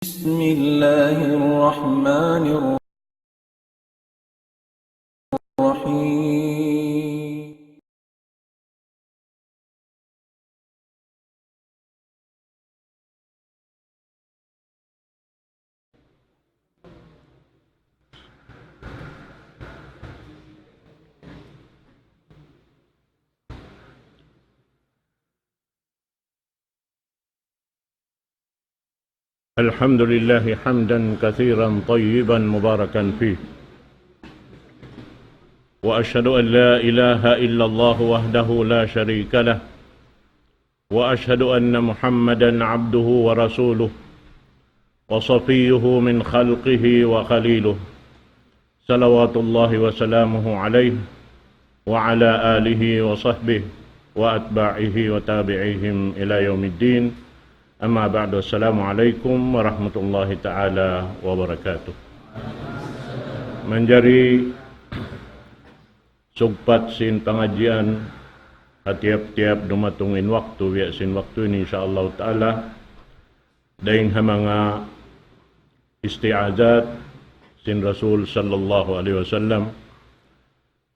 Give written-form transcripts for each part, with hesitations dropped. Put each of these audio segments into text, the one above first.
بسم الله الرحمن الرحيم. الحمد لله حمدا كثيرا طيبا مباركا فيه، وأشهد أن لا إله إلا الله وحده لا شريك له، وأشهد أن محمدا عبده ورسوله وصفيه من خلقه وخليله، صلوات الله وسلامه عليه وعلى آله وصحبه وأتباعه وتابعيهم إلى يوم الدين. Amma ba'du, assalamualaikum warahmatullahi ta'ala wabarakatuh. Menjadi sugpat sin pengajian tiap-tiap dumatungin waktu ya sin waktu ini insyaallah ta'ala dain hamanga isti'azat sin Rasul sallallahu alaihi wasallam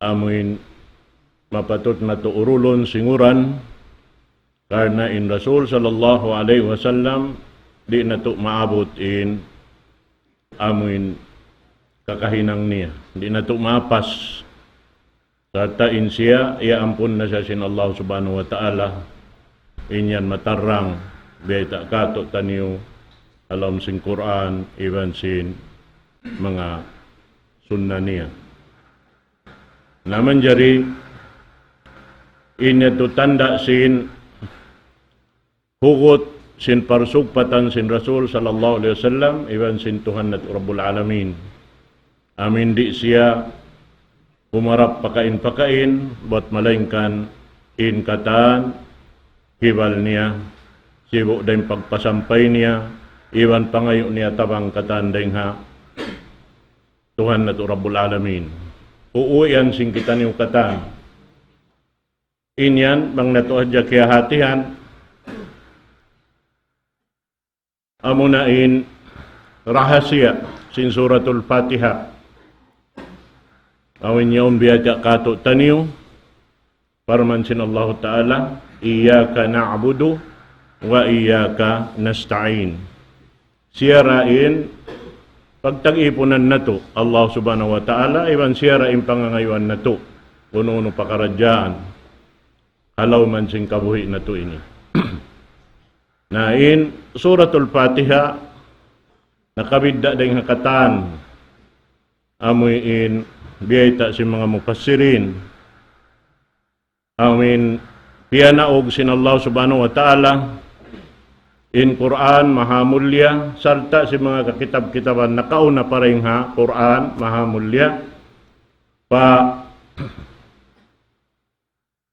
amuin mapatut na tuurulon singuran karena in Rasul sallallahu alaihi wasallam di na to maabot in amuin kakahinang niya, di na to mapas kata in siya ia ampun na siya sin Allah subhanahu wa ta'ala inyan matarang beta kato taniyo alam sin Quran iban sin mga sunnah niya naman jari inya to tanda sin hugot sin parsugpatan sin Rasul sallallahu alaihi wasallam iban sin Tuhan at Rabbul Alamin. Amin di siya pumarap pakain buat malaingkan in katan hibal niya sibuk daing pagpasampay niya iban pangayo niya tabang katan daing ha Tuhan at Rabbul Alamin. Uuyan sing kita niyo katan inyan bang natuadya kaya hatihan amunain rahasia sin suratul Fatiha. Awin yaum biya kato taniyo parman sin Allah Ta'ala iyyaka na'budu wa iyyaka nasta'in. Siyarain pagtag-ipunan na to Allah subhanahu wa ta'ala iban siyarain pangangayuan na to uno-uno pakaradyaan halaw man sin kabuhi na to ini. Na in suratul Fatiha nakabidda ding hakatan amoy in biyayta si mga mufassirin amin piyanaog sin Allah subhanahu wa ta'ala in Quran mahamulya sarta si mga kakitab-kitaban nakauna pa rin ha Quran mahamulya pa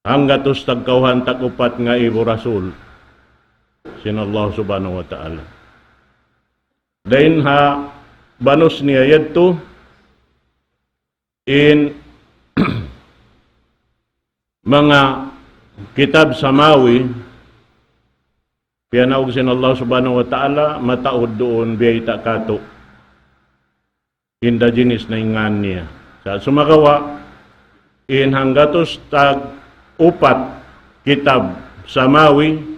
hanggatos tagkauhan tagupat nga ibo Rasul sin Allah subhanahu wa ta'ala. Dain ha banos niya yadto in mga kitab samawi piyanaog sin Allah subhanahu wa ta'ala mataod doon biyayta kato indajinis na ingan niya. Sa sumagawa in hanggatos tag upat kitab samawi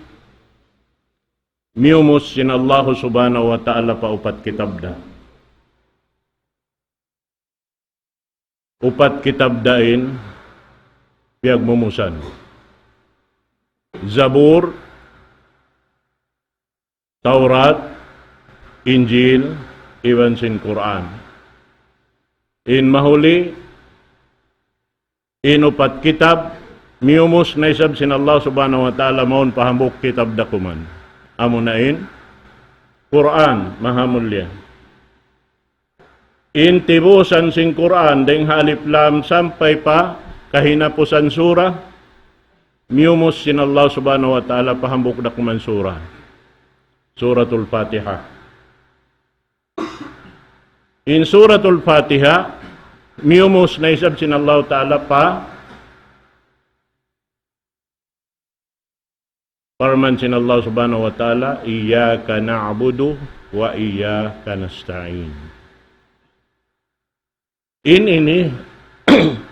miumus sin Allah subhanahu wa ta'ala pa upat kitab da. Upat kitab dain biyag mumusan. Zabur, Taurat, Injil, iban sin Quran. In mahuli, in upat kitab, miumus na isab sin Allah subhanahu wa ta'ala maun pahambok kitab da kuman. Amunain Quran mahamulya in tibusan sing Quran ding halip lam sampai pa kahinapusan surah miumus sin Allah subhanahu wa ta'ala pahambok da kuman surah suratul Fatiha. In suratul Fatiha miumus na isab sin Allah ta'ala pa Parman sin Allah subhanahu wa ta'ala, iyyaka na'budu wa iyyaka nasta'in. Ini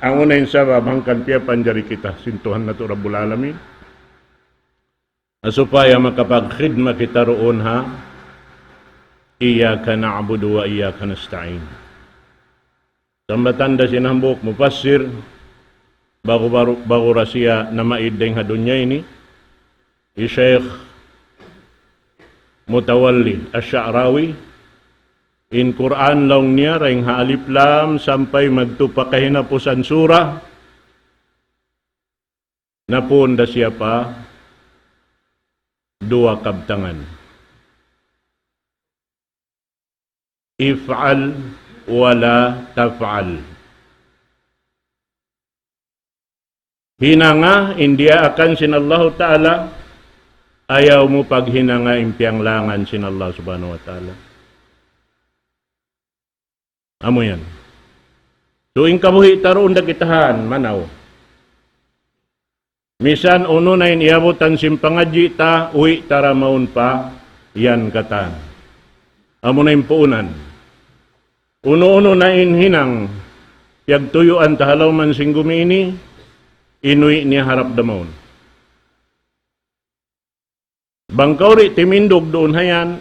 ang unahin sa babangkan piya panjari kita sintuhan na to Rabbul Alamin. Supaya makapagkhidma kita roon ha, iyyaka na'budu wa iyyaka nasta'in. Sambatan da sinambok mufassir bago rasya na maideng ha dunya ini, Syekh Mutawalli Asy-Sya'rawi in Quran long niya ring alif lam sampai magtupa kahinapusan surah napunda siya pa dua kabtangan. If'al wala taf'al. Hinanga india akan sinallahu ta'ala, ayaw mo paghinanga impiang langan sinallahu subhanahu wa ta'ala. Amo yan. Tuwing kabuhi taroon da kitahan, manaw. Misan uno na iniabutan simpangadji ta, uwi tara maun pa, yan katan. Amo na impuunan. Uno-uno na inhinang, yagtuyuan tahalaw man singgumi ini, inuwi niya harap damon. Bangkauri timindog doon hayan,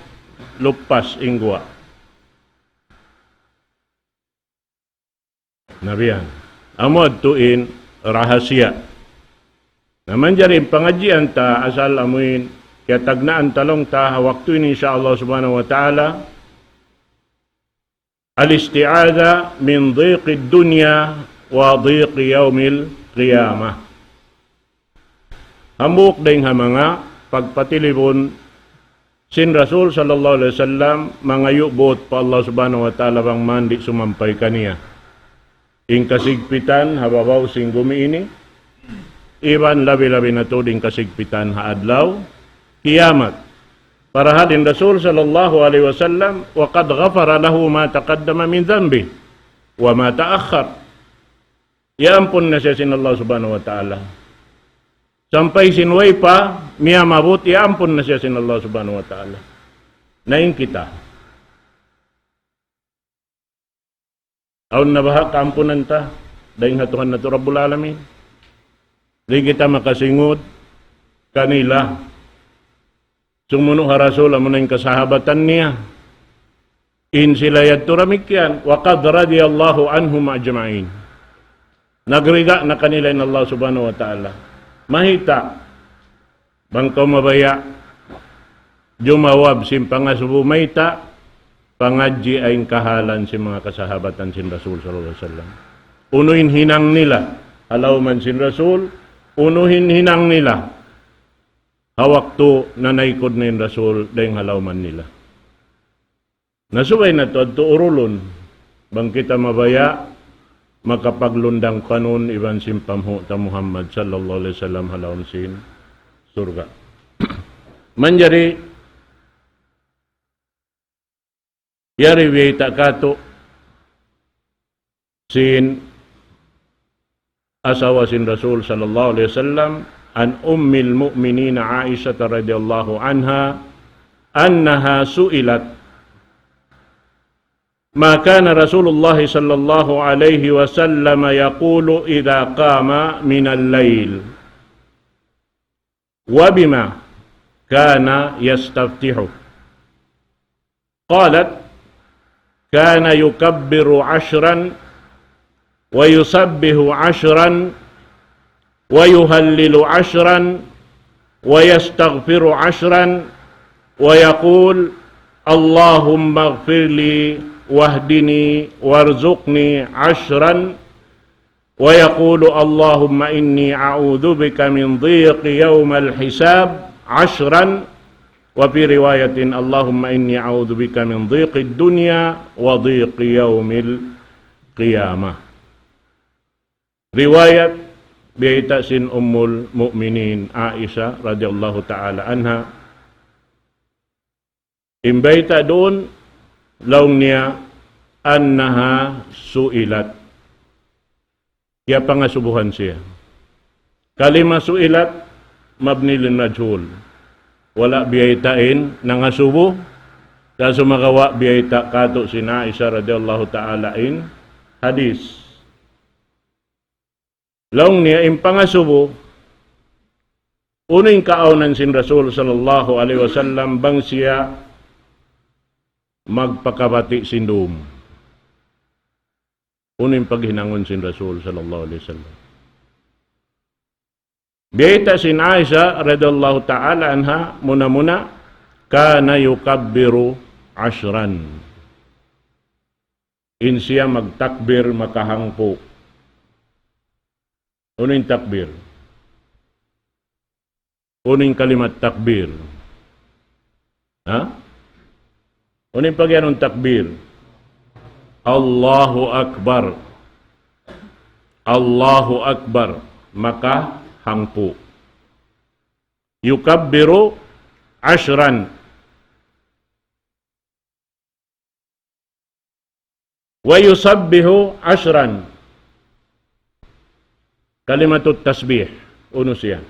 lupas ingwa. Nabiyan. Amod tuin rahasya. Naman jarin pangajian ta asal amuin kaya tagnaan talong ta waktu ini insyaallah subhanahu wa ta'ala al-isti'adha min dhiqid dunya wa dhiqi yaumil qiyamah. Hambuk ding mga pagpatilibon sin Rasul sallallahu alaihi wasallam mangayubot pa Allah subhanahu wa ta'ala bang mandi sumampay kaniya. Ing kasigpitan hababaw sing gumi ini, iban labi-labi na to ding kasigpitan haadlaw, kiyamat. Para hadin Rasul sallallahu alaihi wasallam, wa qad ghafara lahu ma taqaddama min dhanbi wa ma ta'akhkhar. Iampun na siya sin Allah subhanahu wa ta'ala. Sampai sinway pa, miya mabut, iampun na siya sin Allah subhanahu wa ta'ala. Naing kita. Aun na baha kampunan ta, dahil hatuhan na to Rabbul Alamin. Di kita makasingod kanila. Sumuno ha Rasul, amo na yung kasahabatan niya. In sila yadto ramikyan, wa qad radiyallahu anhum ajma'in. Nagriga na kanila in Allah subhanahu wa ta'ala. Mahita, bangkaw mabaya, jumawab simpangasubu mahita, pangadji ay kahalan si mga kasahabatan sin Rasul sallallahu alaihi wasallam. Unuhin hinang nila, halaw man sin Rasul, unuhin hinang nila. Hawakto na naikod na yung Rasul dahil halaw man nila. Nasubay na to, at urulon, bang kita mabaya, makapaglundang kanon iban simpamho ta Muhammad sallallahu alaihi wasallam halaw sin surga. Manjari, yari wiyita kato sin asawa sin Rasul sallallahu alaihi wasallam an ummil mu'minin Aisyah radhiyallahu anha annaha su'ilat ma kana Rasulullah sallallahu alaihi wasallam yaqulu idza qama min al-lail wa bima kana yastaftihu qalat كان يكبر 10 ويسبح 10 ويهلل 10 ويستغفر 10 ويقول اللهم اغفر لي واهدني وارزقني 10 ويقول اللهم إني أعوذ بك من ضيق يوم الحساب 10 وفي رواية اللهم إني أعوذ بك من ضيق الدنيا وضيق يوم القيامة. رواية بيتأسن أم المؤمنين عائشة رضي الله تعالى عنها. إن بيت دون لونيا أنها سئلت. Ya pangasubuhan siya. Kalima su'ilat mabni lil majhul. Wala biyaitain nangasubo Ta sumagawa biyayta kato si Aisha radhiyallahu ta'ala in hadis. Laong niya impangasubo, uning kaaunan sin Rasul sallallahu alaihi wasallam bang siya magpakabati sindum. Uning paghinangon sin Rasul sallallahu alaihi wasallam. Biyayta sin Aisha radhiyallahu ta'ala anha muna-muna kana yukabbiru ashran. In siya magtakbir makahangpo. Uning takbir? Uning kalimat takbir. Ha? Uning pagyanong takbir? Allahu Akbar. Allahu Akbar. Maka hangpo. Yukabbiru ashran. Wa yusabbihu ashran. Kalimatut tasbih. Uno siya.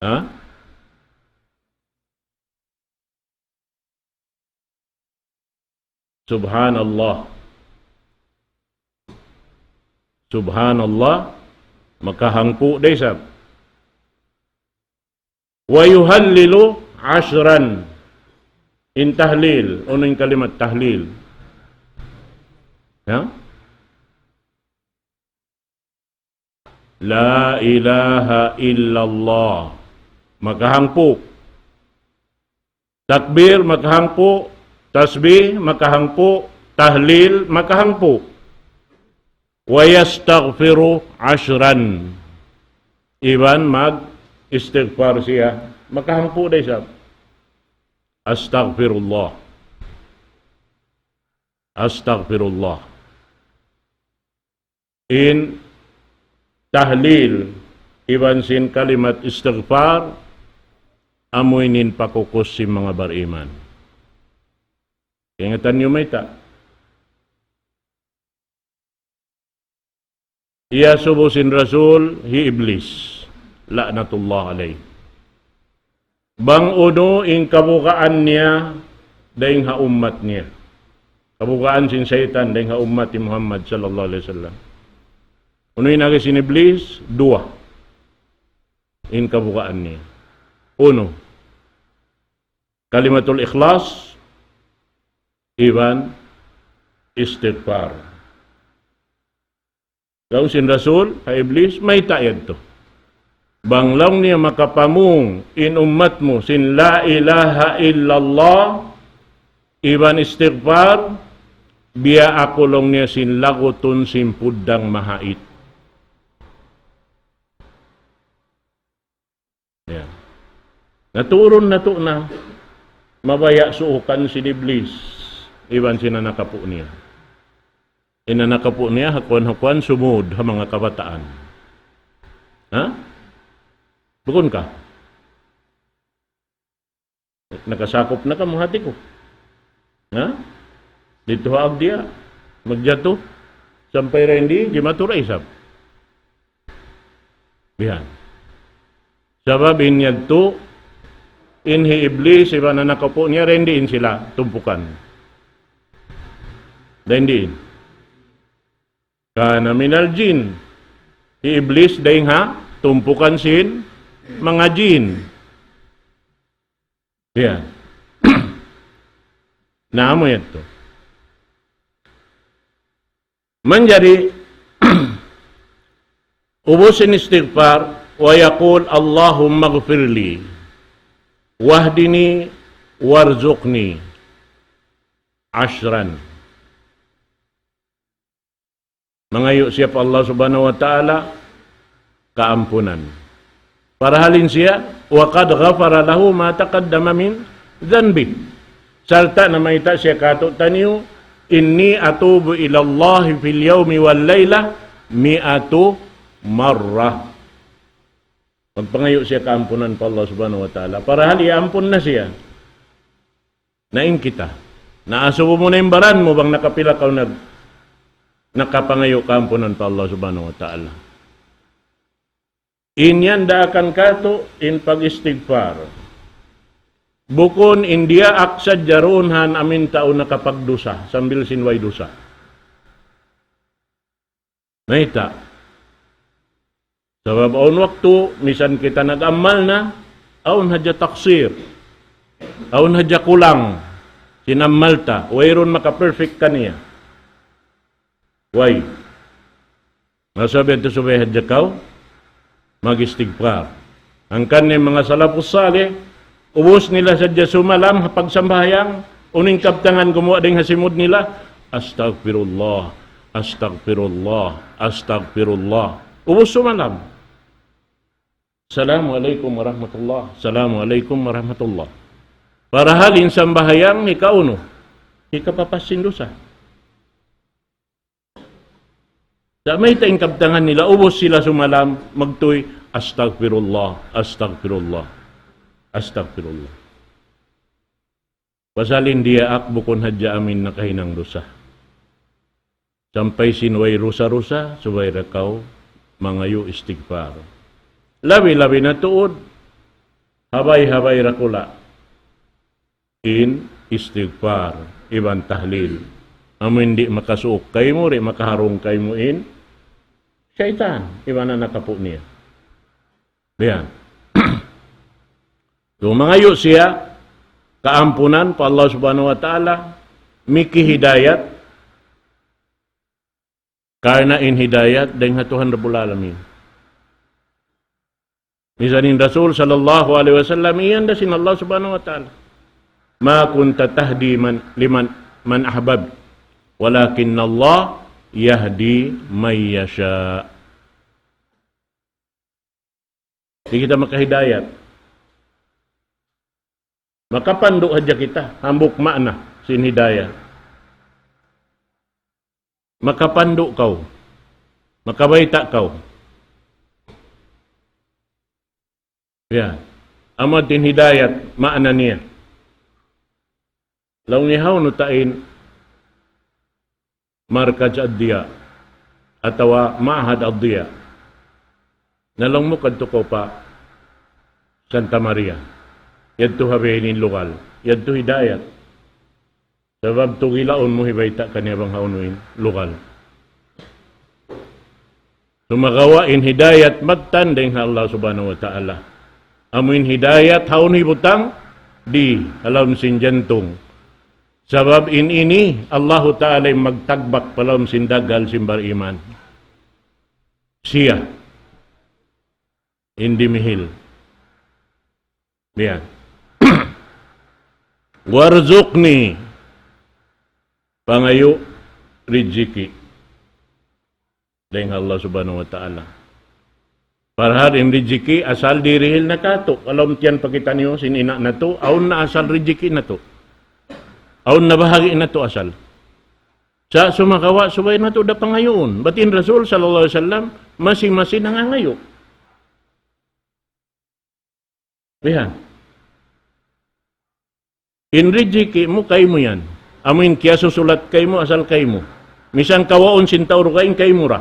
Ha? Subhanallah. Subhanallah. Makahangpo day sab. Wa yuhallilu ashran. In tahlil. Ano yung kalimat tahlil? Ya? La ilaha illallah. Makahangpo. Takbir, makahangpo. Tasbih, makahangpo. Tahlil, makahangpo. Wa yastaghfiru ashran. Iban mag-istighfar siya. Makahangpo day siya. Astaghfirullah. Astaghfirullah. In tahlil, iban sin kalimat istighfar, amuinin pakukos si mga bariman. Ingatan niyo may ta. Iya subusin Rasul, hi Iblis. La'natullah alayh. Bang uno in kabukaan niya dahing haummat niya. Kabukaan sin syaitan dahing haummat ni Muhammad sallallahu alaihi wasallam. Uno yung naging sin Iblis, dua. In kabukaan niya. Uno, kalimatul ikhlas, iban, istighfar. Kau sin Rasul, ha Iblis, may tayad to. Banglang niya makapamung in ummat mo sin la ilaha illallah, iban istighfar, biya akulong niya sin lagutun sin puddang mahait. Yeah. Naturon na to na mabaya suukan si Iblis, iban sinanakapo niya. Inanakapo niya, hakuan-hakuan, sumud ha mga kabataan. Ha? Bukon ka. Nakasakop na ka mga hati ko. Ha? Dito haag dia. Magjato. Sampay rendi, di maturay sab. Bihan. Sababin niya to, inhi Iblis, iba na nakapo niya, rendiin sila, tumpukan. Rendiin. Kana minal jin. Hi Iblis, daing ha, tumpukan sin, mga jin. Yan. Naamo yan to. Manjari, ubusin istighfar, wa yaqul Allahumma gfirli, wahdini, warzuqni, ashran. Mangayo siya pa Allah subhanahu wa ta'ala, kaampunan. Para halin siya, wa qad ghafara lahu ma taqaddama min dhanbi. Salta na maita siya kato taniyo, inni atubu ila Allah fil yawmi wal layla mi'atu marrah. Magpangayo siya kaampunan pa Allah subhanahu wa ta'ala. Para hali ampun na siya. Naing kita. Naasubo mo na yung baran mo bang nakapila ka nakapangayo kaampunan pa Allah subhanahu wa ta'ala. Inyan daakan kato in pag-istighfar. Bukon India aksad jaronhan amin tao nakapagdusa, sambil sinway dusa. Naita. Sabab aun waktu, misan kita nag-amal na, aun hadya taksir. Aun hadya kulang. Sinamal ta. Wayron maka-perfect ka niya. Why? Nasabi ito subay hadya kaw, mag-istigfar. Ang kanin mga salapus salih, ubos nila sa sumalam, pagsambayang, uning kaptangan gumawa ding hasimod nila, Astagfirullah, Astagfirullah, Astagfirullah. Ubos sumalam. Assalamualaikum warahmatullah, Assalamualaikum warahmatullah. Para halin sambahayang ikaw no, ikapapasin dosa. Sa may taing kaptangan nila, ubos sila sumalam, magtuy, Astagfirullah, Astagfirullah. Astagfirullah. Pasalin dia ak bukon hadya amin nakahinang dosa. Sampay sinway rusa-rusa, subay rakaw, mangayo istighfar. Labi-labi na tuod, habay-habay rakula. In istighfar, ibang tahlil. Amo hindi makasuok kay mo, rin makaharong kay mo in, syaitan, iba na nakapo niya. Diyan. So, mangayo siya, kaampunan pa Allah subhanahu wa ta'ala, miki hidayat, karna in hidayat, dahil hatuhan Rabbul Alamin. Misanin Rasul sallallahu alaihi wasallam, iyan da sin Allah subhanahu wa ta'ala. Ma kunta tahdi man ahbab, walakin Allah yahdi may yasha. Di kita makahidayat. Makapanduk aja kita, hambuk makna sin hidayah. Makapanduk kau, makabaita kau. Ya, amatin hidayat makna niya. Laung nihaw nutain markaj ad-diya atawa ma'had ad-diya. Nalong mo kadto ko pa Santa Maria. Yadto habinin lugal. Yadto hidayat. Sabab to gilaon mo hibayta kaniyabang haunuin lugal. Sumagawain hidayat magtanding Allah subhanahu wa ta'ala. Amuin hidayat haun hibutang di alam sin jantong. Sabab ini Allah ta'ala magtagbak palam sin dagal simbar iman. Siya. Hindi mihil. Diyan. Warzukni pangayo riziki dengan Allah subhanahu wa ta'ala. Parhad in riziki asal dirihil na kato. Alam tiyan pakita niyo sinina na to, aun na asal riziki na to. Aun na bahagi na to asal. Sa sumakawa, subay na to da pangayoon. Batin Rasul sallallahu alaihi wasallam, masing-masing nangangayo. Yan. In riziki mo, kay mo yan. Amin kaya susulat kay mo, asal kay mo. Misan kawaon sintauro kain kay mo ra.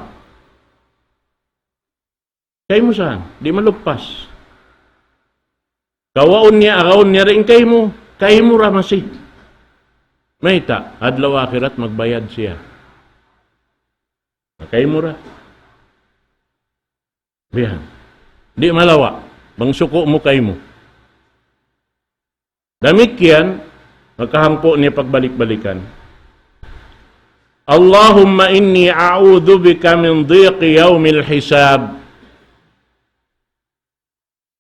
Kay mo saan? Di malugpas. Kawaon niya, akaon niya rin kay mo ra masih. Mayta, adlaw akhirat magbayad siya. Kay mo ra. Yan. Di malawa. Bang suko mo kay mo. Damit yan, magkahangpo niya pagbalik-balikan. Allahumma inni a'udhu bika min dhiqi yawmil hisab.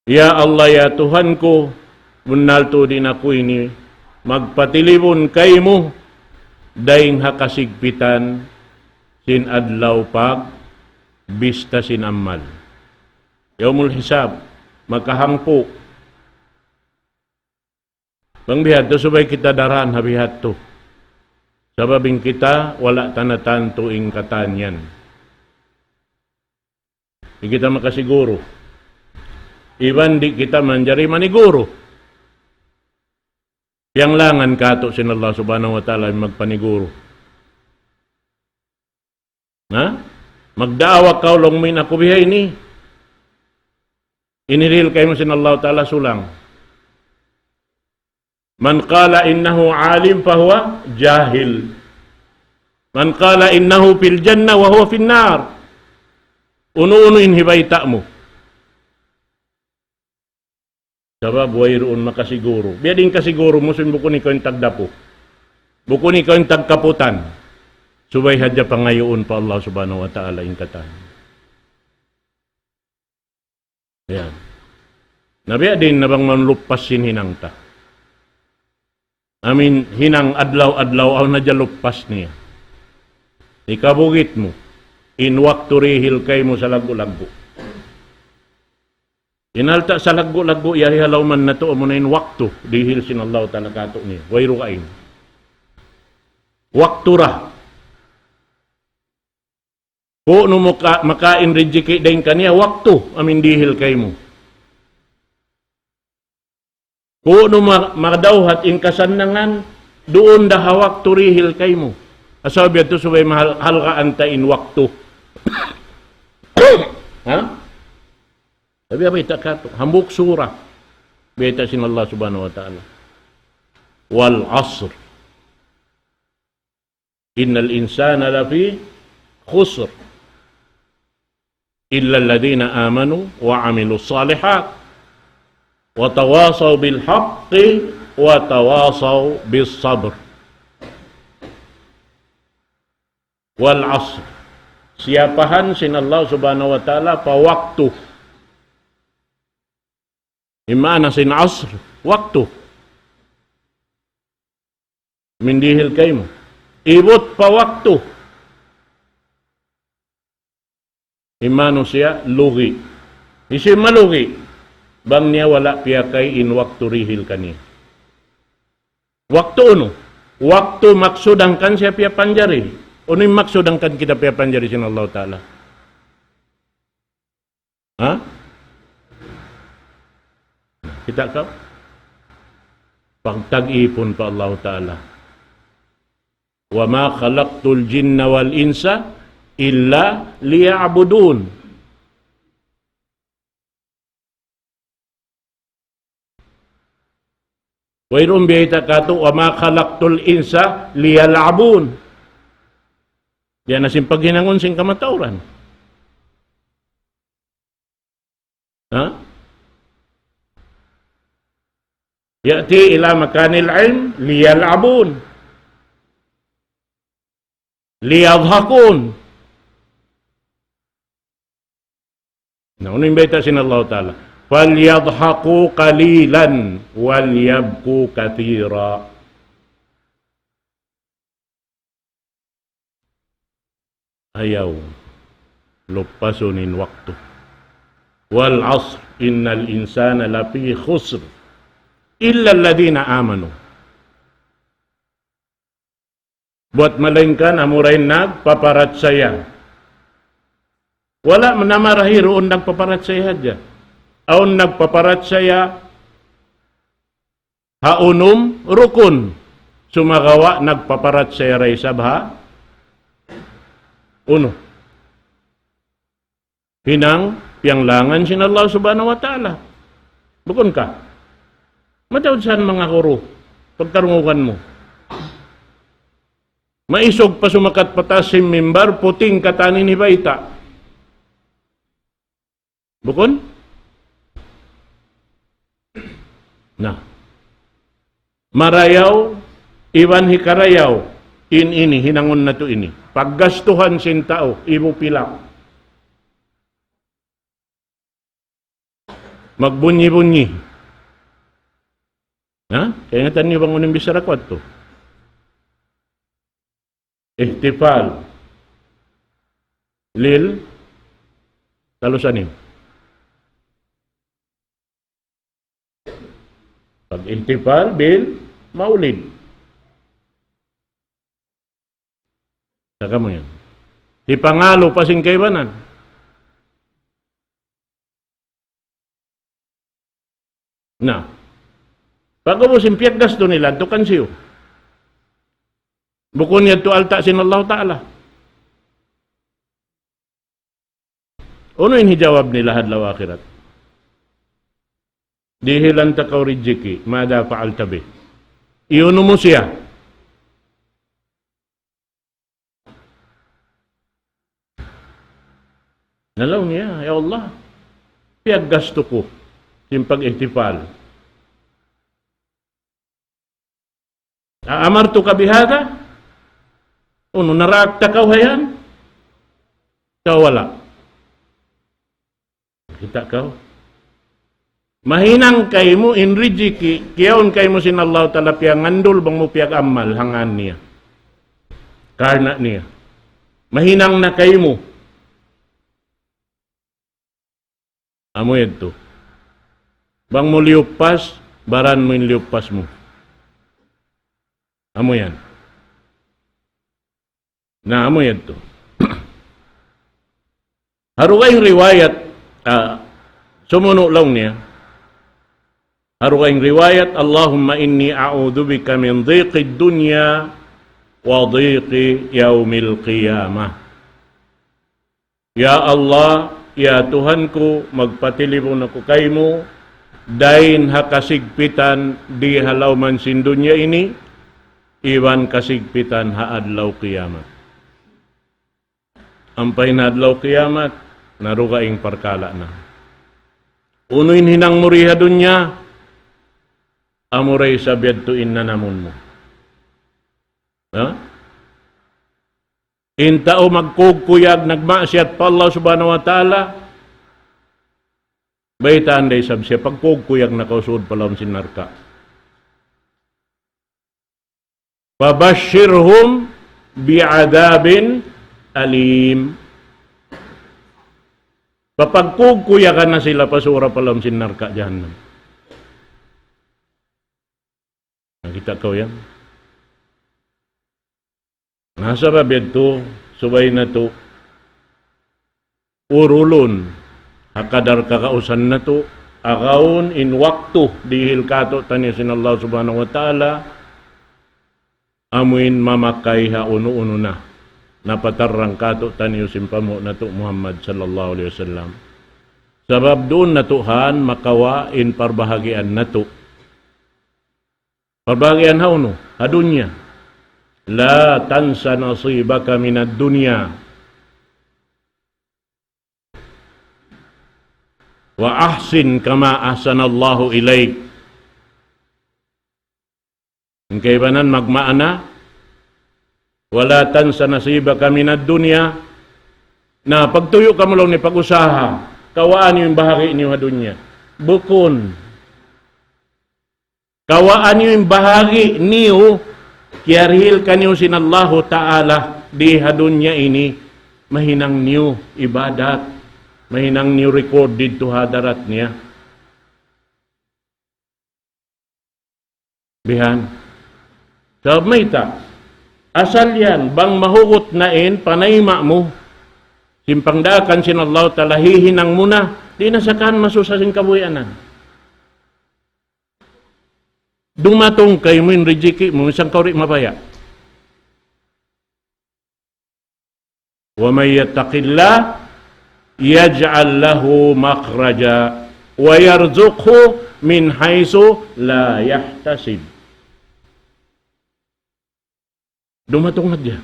Ya Allah, ya Tuhan ko, bunalto din ako ini, magpatilibon kay mo, daing hakasigpitan, sin adlaw pag, bista sin amal. Yawmul hisab, magkahangpo. Bang bihat to, subay kita daran habihat to. Sababing kita, wala tanatan tuing katanyan. Di kita makasiguro. Iban di kita manjari maniguro. Yang langan kato sin Allah subhanahu wa ta'ala magpaniguro. Ha? Magdaawa ka long min ako bihay ni. Iniril kayo mo sin Allah ta'ala sulang. Man qala innahu alim fahuwa jahil. Man qala innahu fil jannah wa huwa fin nar. Uno-uno inhibayta mo. Sabab wayroon makasiguro. Biya din kasiguro mo sun bukun ikaw yung tagdapo. Bukun ikaw yung tagkaputan. Subay hadya pangayoon pa Allah subhanahu wa ta'ala in katan. Yan. Nabiya din nabang manlupas sin hinangta. Amin hinang adlaw-adlaw aw nadya lupas niya. Ikabugit mo. In waktu rihil kay mo sa lagu-lagu. Inalta sa lagu-lagu yahi halaw man na to mo na in waktu dihil sin Allah ta'ala kato niya. Wayro kain. Waktu ra. Kung no makain rejeki dahin kaniya, waktu amin dihil kay mo. Kung no makadawhat in kasanangan, doon dahawak turihil kay mo. Asabi ito subay mahal ka antain waktu. Ha? Sabi apa ita kato? Hambuk surah. Beta sin Allah subhanahu wa ta'ala. Wal asr. Innal insana lafi khusr. Illa alladhina amanu wa amilu salihat. Wa tawasaw bil haqqi wa tawasaw bis sabr. Wal asr. Siapahan sin Allah subhanahu wa ta'ala pa waktu. Imana sin asr. Waktu. Mindihil kayo mo. Ibot pa waktu. Imano siya lugi. Isi malugi. Bang niya wala piyakay in waktu rihil kaniya. Waktu uno. Waktu maksudang kan siya piya panjari. Uno yung maksudang kan kita piya panjari sin Allah Ta'ala. Ha? Kita ka? Pagtag-ipon pa Allah Ta'ala. Wa ma khalaqtul jinna wal insa illa liya'budun. Wayron biyayta kato, wa ma khalaqtul insa liyal'abun. Diyan na simpag hinangon sing kamatauran. Ha? Ya'ti ila makanil ilm liyal'abun. Liyadhakun. Ano yung baita sin Allah Ta'ala? فَلْيَضْحَقُوا قَلِيلًا وَلْيَبْكُوا كَثِيرًا. Ayaw lupasunin waktu. Wal asr innal insana lafi khusr illa alladhina amanu. Buat malengkan amurain nagpaparat saya. Wala manamarahi roon nagpaparat saya hadya. Aun nagpaparat saya haunum rukun. Sumagawa nagpaparat saya ray sabha. Uno. Hinang pianglangan sin Allah subhanahu wa ta'ala. Bukon ka. Matawad saan mga kuro. Pagkarungukan mo. Maisog pa sumakat patas si mimbar, puting katanin ni baita. Bukon? Nah. Marayaw, iwan hikarayaw, ini, hinangon na to ini. Paggastuhan sin tao, ibo pilak. Magbunyi-bunyi. Ha? Kaya nga tanyo bang uning bisarakwat to? Ihtifal. Lil. Talusanin. Pag-ihtifal, bil, maulid. Saka mo yan. Di pangalo pa sing kaibanan. Na. Pag mo simpiyak gasto nila, to kansiyo. Bukon niya to alta sin Allah Ta'ala. Ano yung hijawab nila hadlaw akhirat? Dihilan takaw rijiki, mada fa'al tabi. Iuno mo siya. Nalaw niya, ya Allah, piyag gasto ko yung pag-ihtifal. Amartu ka bihada? Uno, narakta ka hayan? Wala. Kita kau. Mahinang kay mo inrijiki, kiyaon kay mo sin Allah Ta'ala piyang ngandul bang mo piyag amal hangan niya. Karna niya. Mahinang na kay mo. Amo ito. Bang mo liupas, baran mo yung liupas mo. Amo yan. Na amo ito. Harugay riwayat, sumuno lang niya. Harugay riwayat, Allahumma inni a'udhu bika min dhiqid dunya wa dhiqi yaumil qiyamah. Ya Allah, ya Tuhanku, magpatilibon ako kay mo, dahin hakasigpitan di halaw man sin dunya ini, iwan kasigpitan haadlaw kiyamat. Ampay na adlaw kiyamat, narugaing parkala na. Unuin hinang muriha dunya, amuray sa biyadtuin na namon mo. Ha? Intao magkugkuyag, nagmasyat pa Allah subhanahu wa ta'ala, baitaan day sab siya, pagkugkuyag na kausod palawang sinarka. Pabashirhum bi'adabin alim. Papagkugkuyakan na sila pasura palawang sinarka dyan. Nakita ko yan? Nasa babid to, subay na to, urulon, hakadar kakausan na to, akaon in waktu, dihil kato tanya sin Allah subhanahu wa ta'ala, amuin mamakay ha uno-uno na, napatarang kato tanya simpamo na to Muhammad sallallahu alaihi wasallam. Sabab doon na tuhan, makawa in parbahagian na to. Parbahagian ha uno, ha dunya. La tansa nasibaka minad dunya wa ahsin kama ahsanallahu ilaik. Ang kaibanan magmaana, wala tansa nasibaka minad dunya, na pagtuyo ka mo lang ni pag-usaha, kawaan yung bahagi niyo ha dunya. Bukon. Kawaan yung bahagi niyo, kiarhil kanyo sin Allah Ta'ala di hadunya ini, mahinang niyo ibadat, mahinang niyo recorded to hadarat niya. Bihan. So, may ta. Asal yan, bang mahugot na panayma mo. Simpangdakan sin Allah Ta'ala, hihinang mo na, di nasakan masusasin kabuyanan. Dumatong kay mo in rejiki mo, isang kaurik mabaya. Wa may yattaqillah, yaj'al lahu makhraja, wa yarzuqhu min haythu la yahtasib. Dumatong na diya.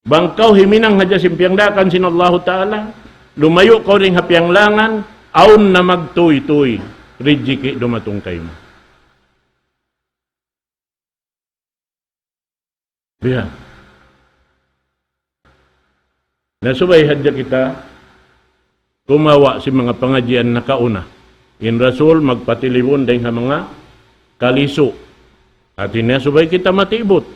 Bangkaw himinang hadya simpiyangdakan sin Allah Ta'ala, lumayo ko ring hapiang langan, aun na magtuy-tuy, rijiki dumatong kayo mo. Biya. Nasubay hadya kita, kumawa si mga pangadyan na kauna. In Rasul, magpatilibon dahil mga kaliso. At inasubay kita matibot.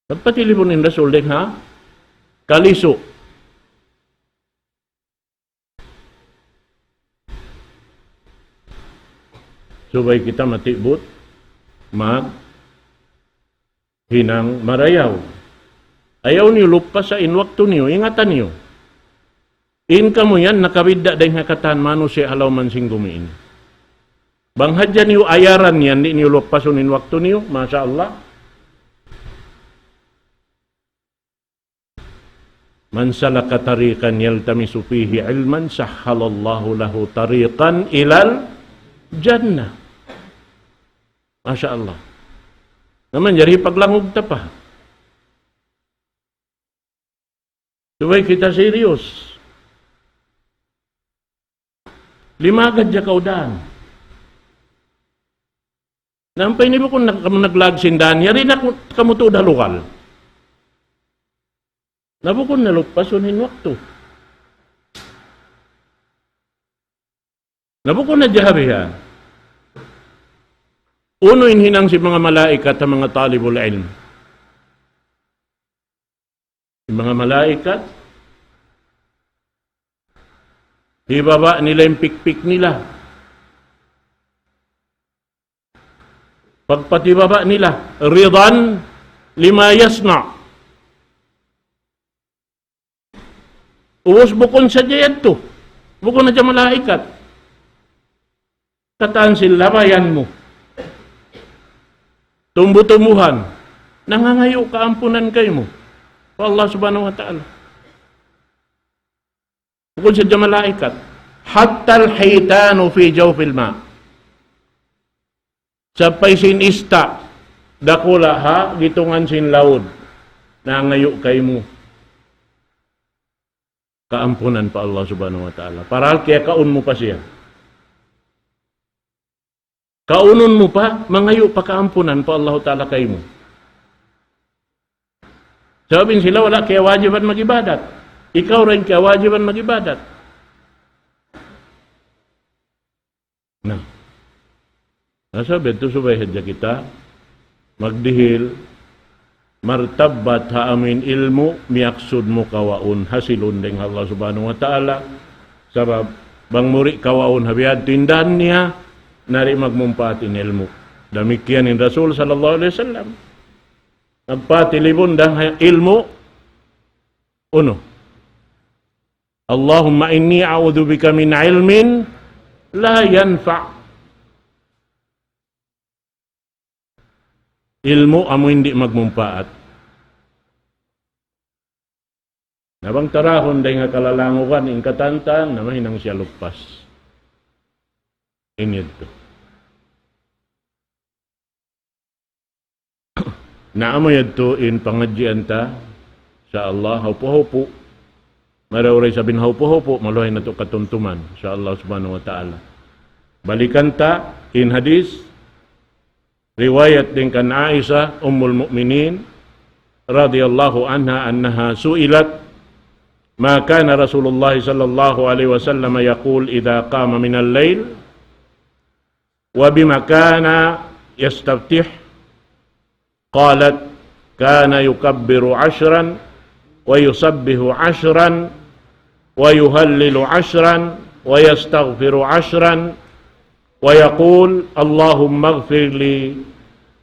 Magpatilibon in Rasul dahil kaliso. Subay kita matibot, hinang marayaw. Ayaw niyo lupas sa inwakto niyo, ingatan niyo. In ka mo yan, nakabida dahil hakatan mano siya halaw man sing gumiin. Banghadya niyo ayaran yan, di niyo lupason inwakto niyo, masya Allah. Man salaka tariqan yaltamisu fihi ilman sahhalallahu lahu tariqan ilal jannah. Masya Allah. Naman jari paglangog ta pa. Subay kita serius. Limagad ja kaudan. Nampay ni ba kung naglagsindan, yari na kamuto dalukal. Nabukon nalugpas unin waktu. Nabukon na jahabihan. Uno inhinang si mga malaikat at mga talibul ilm. Si mga malaikat, ibaba nila yung pikpik nila. Pagpatibaba nila, ridan lima yasna. Uwas bukon sa jayad to. Bukon na dyan malaikat. Kataan sila, bayan mo. Tumbu-tumbuhan. Nangangayo kaampunan kayo mo. O Allah subhanahu wa ta'ala. Bukon sa dyan malaikat. Hatta al-haytanu fi jawfil ma. Sapay sinista. Dakula ha, gitungan sin laod. Nangangayo kayo mo. Kaampunan pa Allah subhanahu wa ta'ala. Paral kaya kaun mo pa siya. Kaunon mo pa, mangayo pa kaampunan pa Allah ta'ala kayo mo. Sabihin sila, wala kaya wajiban magibadat. Ikaw rin kaya wajiban magibadat. Nah. Nasabi, ito subay hadya kita, magdihil, martabat ha amin ilmu miaksud mo kawaun hasilun deng Allah subhanahu wa ta'ala sabab bang muri kawaun habiad tindan niya nari magmumpatin ilmu damikian in Rasul sallallahu alaihi wasallam nagpatilibon dang ilmu uno Allahumma inni a'udhu bika min ilmin la yanfa' ilmu amo hindi magmumpaat. Nabang tarahon day nga kalalangukan ing katantang na mahinang siya lupas. Inyad to. Naamo yadto in pangadjian ta sa Allah haupo-haupo. Marawray sabin haupo-haupo maluhay na to katuntuman sa Allah subhanahu wa ta'ala. Balikan ta in hadis riwayat din kan Aisyah ummul mukminin radhiyallahu anha annaha su'ilat ma kana Rasulullah sallallahu alaihi wasallam yaqul idza qama min al-lail wa bima kana yastaftih qalat kana yukabbiru 'ashran wa yusabbihu 'ashran wa yuhallilu 'ashran wa yastaghfiru 'ashran ويقول اللهم اغفر لي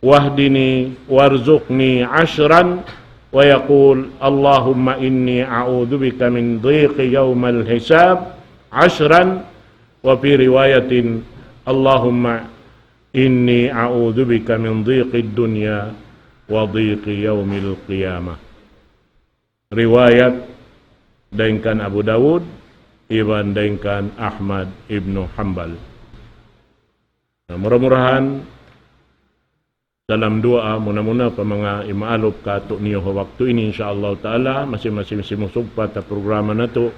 واهدني وارزقني عشرا ويقول اللهم إني أعوذ بك من ضيق يوم الحساب عشرا وفي رواية اللهم إني أعوذ بك من ضيق الدنيا وضيق يوم القيامة رواية دينكان أبو داود Ibn dengkan Ahmad ibnu Hanbal. Nah, murah-murahan dalam doa muna-muna pa mga imaalop kato niyo waktu ini insyaallah taala masing-masing simusugpat ta programa nato.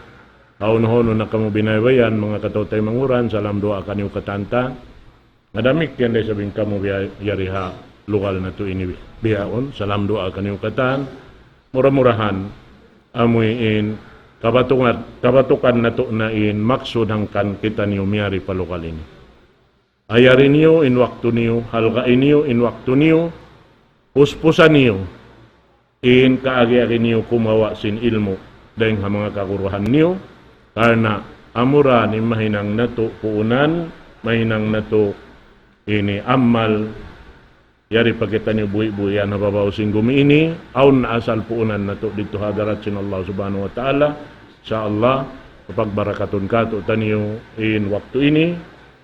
Haun-haun na kamo binayayan mga katotay manguran salam doa kaniyo katanta. Nadamik yan day sabing kamo yariha lugal na to ini bihaon salam doa kaniyo katan. Murah-murahan amuin kabatukan na to na in maksud hangkan kita niyo miyari palukal ini. Ayarin niyo in waktu niyo, halgain niyo in waktu niyo, puspusan niyo, in kaagi-agi niyo kumawa sin ilmu dahil mga kakuruhan niyo, karena amura ni mahinang nato puunan, mahinang nato ini amal, yari pagkita niyo buhi-buhian na babaw sin gumi ini, aun na asal puunan nato dito hadarat sin Allah subhanahu wa ta'ala, sa Allah, kapag barakatun kato taniyo in waktu ini,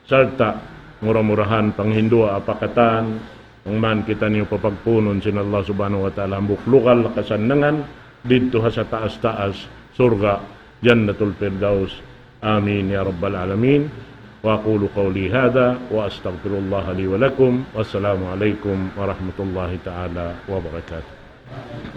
serta murah-murahan panghindua apakatan ang man kita niyo papagpunon sin Allah subhanahu wa ta'ala buklukal kasanangan dito sa taas-taas surga, Jannatul Firdaus. Amin ya rabbal alamin. Wa aqulu qawli hadha wa astaghfirullah li wa lakum. Wassalamu alaikum warahmatullahi ta'ala wabarakatuh.